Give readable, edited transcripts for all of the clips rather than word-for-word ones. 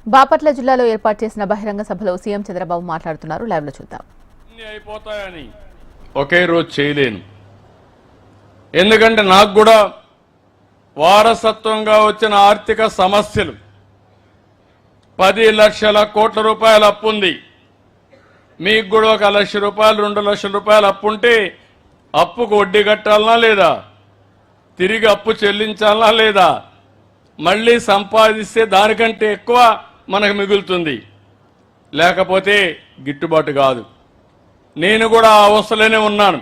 బాపట్ల జిల్లాలో ఏర్పాటు చేసిన బహిరంగ సభలో సీఎం చంద్రబాబు మాట్లాడుతున్నారు. లైవ్ లో చూద్దాం. అయిపోతాయని ఒకే రోజు చేయలేను, ఎందుకంటే నాకు కూడా వారసత్వంగా వచ్చిన ఆర్థిక సమస్యలు 10 లక్షల కోట్ల రూపాయల అప్పు ఉంది. మీకు కూడా 1 లక్ష రూపాయలు 2 లక్షల రూపాయలు అప్పు ఉంటే అప్పుకు వడ్డీ కట్టాలనా లేదా, తిరిగి అప్పు చెల్లించాలనా లేదా, మళ్ళీ సంపాదిస్తే దానికంటే ఎక్కువ మనకు మిగులుతుంది, లేకపోతే గిట్టుబాటు కాదు. నేను కూడా ఆ అవస్థలోనే ఉన్నాను.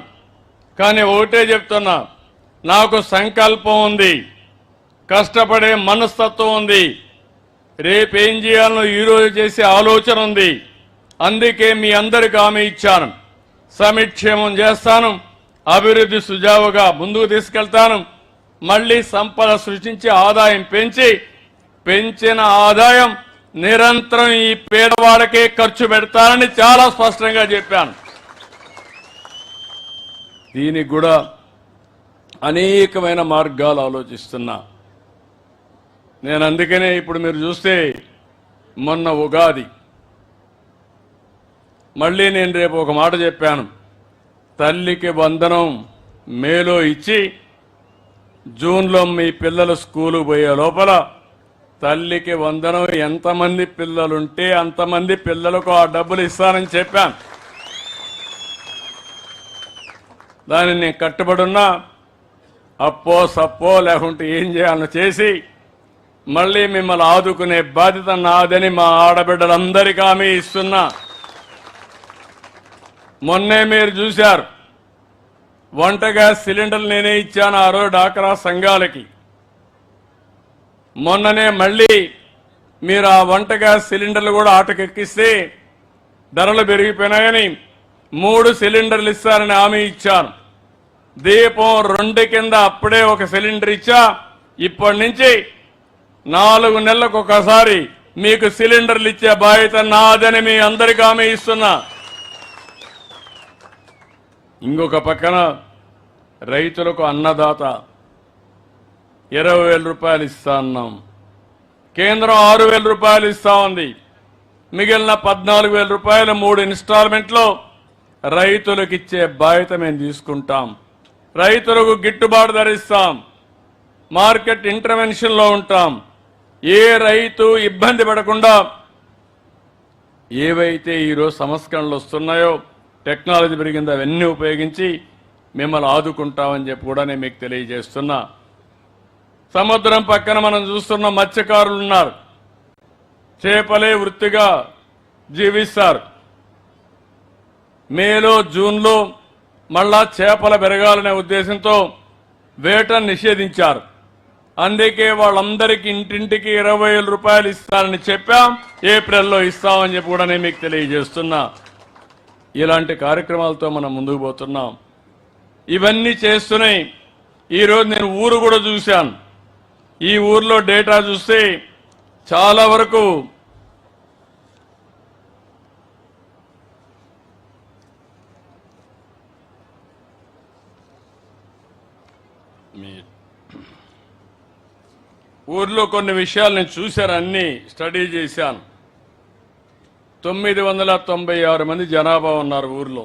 కానీ ఒకటే చెప్తున్నా, నాకు సంకల్పం ఉంది, కష్టపడే మనస్తత్వం ఉంది, రేపేం చేయాలనో ఈరోజు చేసే ఆలోచన ఉంది. అందుకే మీ అందరికి హామీ ఇచ్చాను, సమిక్షేమం చేస్తాను, అభివృద్ధి సుజావుగా ముందుకు తీసుకెళ్తాను, మళ్ళీ సంపద సృష్టించి ఆదాయం పెంచిన ఆదాయం నిరంతరం ఈ పేదవాళ్ళకే ఖర్చు పెడతానని చాలా స్పష్టంగా చెప్పాను. దీనికి కూడా అనేకమైన మార్గాలు ఆలోచిస్తున్నా నేను. అందుకనే ఇప్పుడు మీరు చూస్తే మొన్న ఉగాది, మళ్ళీ నేను రేపు ఒక మాట చెప్పాను, తల్లికి వందనం మేలో ఇచ్చి జూన్లో మీ పిల్లలు స్కూలు పోయే లోపల తల్లికి వందనం ఎంతమంది పిల్లలుంటే అంతమంది పిల్లలకు ఆ డబ్బులు ఇస్తానని చెప్పాను. దాన్ని నేను కట్టుబడున్నా, అప్పో సప్పో లేకుంటే ఏం చేయాలో చేసి మళ్ళీ మిమ్మల్ని ఆదుకునే బాధ్యత నాదని మా ఆడబిడ్డలందరికీ హామీ ఇస్తున్నా. మొన్నే మీరు చూశారు, వంట గ్యాస్ సిలిండర్లు నేనే ఇచ్చాను ఆ రోజు డాక్రా సంఘాలకి. మొన్ననే మళ్ళీ మీరు ఆ వంట గ్యాస్ సిలిండర్లు కూడా ఆటకెక్కిస్తే ధరలు పెరిగిపోయినాయని 3 సిలిండర్లు ఇస్తారని హామీ ఇచ్చాను. దీపం 2 కింద అప్పుడే 1 సిలిండర్ ఇచ్చా. ఇప్పటి నుంచి 4 నెలలకు ఒకసారి మీకు సిలిండర్లు ఇచ్చే బాధ్యత నాదని మీ అందరికీ హామీ ఇస్తున్నా. ఇంకొక పక్కన రైతులకు అన్నదాత 20,000 రూపాయలు ఇస్తా అన్నాం. కేంద్రం 6,000 రూపాయలు ఇస్తా ఉంది. మిగిలిన 14,000 రూపాయలు 3 ఇన్స్టాల్మెంట్లో రైతులకు ఇచ్చే బాధ్యత మేము తీసుకుంటాం. రైతులకు గిట్టుబాటు ధర ఇస్తాం, మార్కెట్ ఇంటర్వెన్షన్లో ఉంటాం. ఏ రైతు ఇబ్బంది పడకుండా ఏవైతే ఈరోజు సంస్కరణలు వస్తున్నాయో, టెక్నాలజీ పెరిగింది, అవన్నీ ఉపయోగించి మిమ్మల్ని ఆదుకుంటామని చెప్పి కూడా నేను మీకు తెలియజేస్తున్నా. సముద్రం పక్కన మనం చూస్తున్న మత్స్యకారులు ఉన్నారు, చేపలే వృత్తిగా జీవిస్తారు. మేలో జూన్లో మళ్ళా చేపల పెరగాలనే ఉద్దేశంతో వేటను నిషేధించారు. అందుకే వాళ్ళందరికీ ఇంటింటికి 20,000 రూపాయలు ఇస్తారని చెప్పాం. ఏప్రిల్లో ఇస్తామని చెప్పి కూడా నేను మీకు తెలియజేస్తున్నా. ఇలాంటి కార్యక్రమాలతో మనం ముందుకు పోతున్నాం. ఇవన్నీ చేస్తున్నాయి. ఈరోజు నేను ఊరు కూడా చూశాను. ఈ ఊర్లో డేటా చూస్తే చాలా వరకు ఊర్లో కొన్ని విషయాలు నేను చూశాను, అన్ని స్టడీ చేశాను. 996 మంది జనాభా ఉన్నారు ఊర్లో.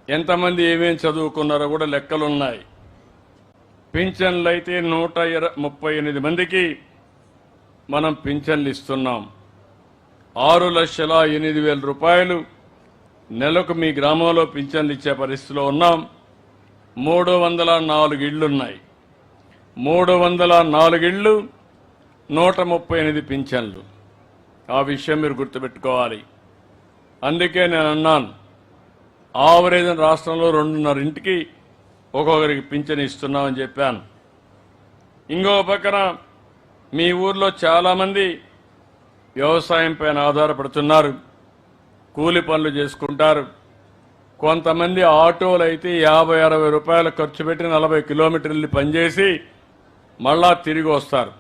ఎంతమంది ఏమేం చదువుకున్నారో కూడా లెక్కలున్నాయి. పింఛన్లు అయితే 138 మందికి మనం పింఛన్లు ఇస్తున్నాం. 6,08,000 రూపాయలు నెలకు మీ గ్రామంలో పింఛన్లు ఇచ్చే పరిస్థితిలో ఉన్నాం. 304 ఇళ్లున్నాయి. 304 ఇళ్లు, 138 పింఛన్లు. ఆ విషయం మీరు గుర్తుపెట్టుకోవాలి. అందుకే నేను అన్నాను, ఆవరేజ్ రాష్ట్రంలో 2.5 ఇంటికి ఒక్కొక్కరికి పింఛన్ ఇస్తున్నామని చెప్పాను. ఇంకో పక్కన మీ ఊర్లో చాలామంది వ్యవసాయం పైన ఆధారపడుతున్నారు, కూలి పనులు చేసుకుంటారు. కొంతమంది ఆటోలు అయితే 50-60 రూపాయలు ఖర్చు పెట్టి 40 కిలోమీటర్లు పనిచేసి మళ్ళా తిరిగి వస్తారు.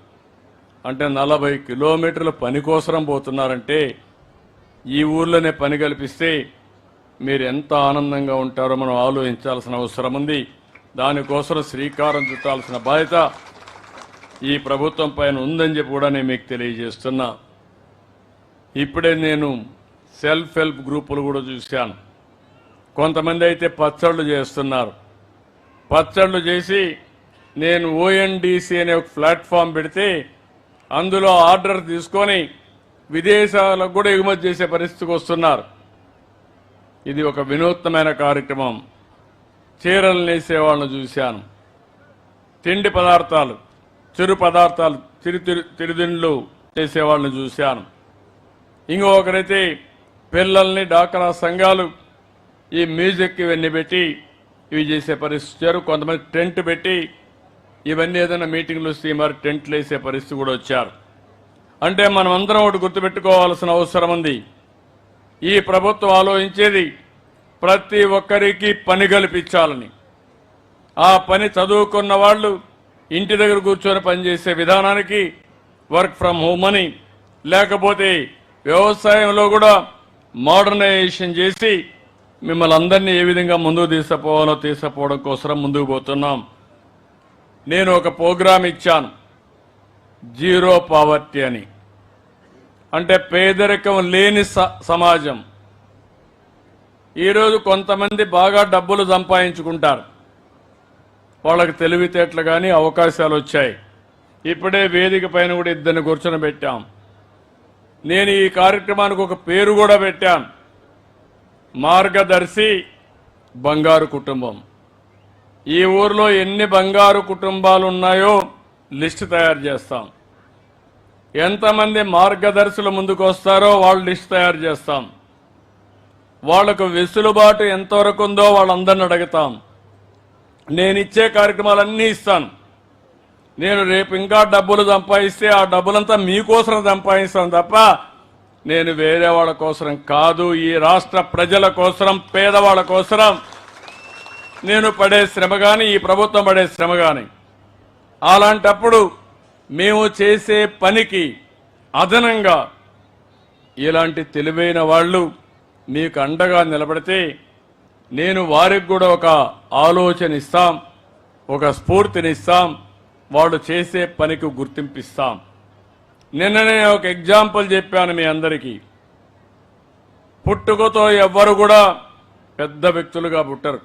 అంటే 40 కిలోమీటర్ల పని కోసం పోతున్నారంటే ఈ ఊర్లోనే పని కల్పిస్తే మీరు ఎంత ఆనందంగా ఉంటారో మనం ఆలోచించాల్సిన అవసరం ఉంది. దానికోసం శ్రీకారం చుట్టాల్సిన బాధ్యత ఈ ప్రభుత్వం పైన ఉందని చెప్పి కూడా నేను మీకు తెలియజేస్తున్నా. ఇప్పుడే నేను సెల్ఫ్ హెల్ప్ గ్రూపులు కూడా చూశాను. కొంతమంది అయితే పచ్చళ్ళు చేస్తున్నారు. పచ్చళ్ళు చేసి నేను ఓఎన్డీసీ అనే ఒక ప్లాట్ఫామ్ పెడితే అందులో ఆర్డర్ తీసుకొని విదేశాలకు కూడా ఎగుమతి చేసే పరిస్థితికి వస్తున్నారు. ఇది ఒక వినూత్నమైన కార్యక్రమం. చీరలు నేసే వాళ్ళని చూశాను. తిండి పదార్థాలు, చిరు పదార్థాలు, చిరుతిండ్లు చేసేవాళ్ళని చూశాను. ఇంకొకరైతే పిల్లల్ని డాక్రా సంఘాలు ఈ మ్యూజిక్ ఇవన్నీ పెట్టి ఇవి చేసే పరిస్థితి. కొంతమంది టెంట్ పెట్టి ఇవన్నీ ఏదైనా మీటింగ్లు వస్తే మరి టెంట్లు వేసే పరిస్థితి కూడా వచ్చారు. అంటే మనం అందరం ఒకటి గుర్తుపెట్టుకోవాల్సిన అవసరం ఉంది. ఈ ప్రభుత్వం ఆలోచించేది ప్రతి ఒక్కరికి పని కల్పించాలని. ఆ పని చదువుకున్న వాళ్ళు ఇంటి దగ్గర కూర్చొని పనిచేసే విధానానికి వర్క్ ఫ్రమ్ హోమ్ అని, లేకపోతే వ్యవసాయంలో కూడా మోడర్నైజేషన్ చేసి మిమ్మల్ని అందరినీ ఏ విధంగా ముందుకు తీసుకుపోవడం కోసం ముందుకు పోతున్నాం. నేను ఒక ప్రోగ్రాం ఇచ్చాను, జీరో పావర్టీ అని. అంటే పేదరికం లేని సమాజం. ఈరోజు కొంతమంది బాగా డబ్బులు సంపాదించుకుంటారు. వాళ్ళకి తెలివితేటలు కానీ అవకాశాలు వచ్చాయి. ఇప్పుడే వేదిక పైన కూడా ఇద్దరిని కూర్చొని పెట్టాం. నేను ఈ కార్యక్రమానికి ఒక పేరు కూడా పెట్టాను, మార్గదర్శి బంగారు కుటుంబం. ఈ ఊర్లో ఎన్ని బంగారు కుటుంబాలు ఉన్నాయో లిస్టు తయారు చేస్తాం. ఎంతమంది మార్గదర్శులు ముందుకు వస్తారో వాళ్ళు లిస్టు తయారు చేస్తాం. వాళ్లకు వెసులుబాటు ఎంతవరకు ఉందో వాళ్ళందరిని అడుగుతాం. నేను ఇచ్చే కార్యక్రమాలన్నీ ఇస్తాను. నేను రేపు ఇంకా డబ్బులు సంపాదిస్తే ఆ డబ్బులంతా మీకోసం సంపాదిస్తాను తప్ప నేను వేరే వాళ్ళ కోసం కాదు. ఈ రాష్ట్ర ప్రజల కోసం, పేదవాళ్ళ కోసం నేను పడే శ్రమ కానీ, ఈ ప్రభుత్వం పడే శ్రమ కానీ. అలాంటప్పుడు మేము చేసే పనికి అదనంగా ఇలాంటి తెలివైన వాళ్ళు మీకు అండగా నిలబడితే నేను వారికి కూడా ఒక ఆలోచన ఇస్తాం, ఒక స్ఫూర్తినిస్తాం, వాళ్ళు చేసే పనికి గుర్తింపిస్తాం. నిన్ననే ఒక ఎగ్జాంపుల్ చెప్పాను మీ అందరికీ. పుట్టుకతో ఎవ్వరు కూడా పెద్ద వ్యక్తులుగా పుట్టరు.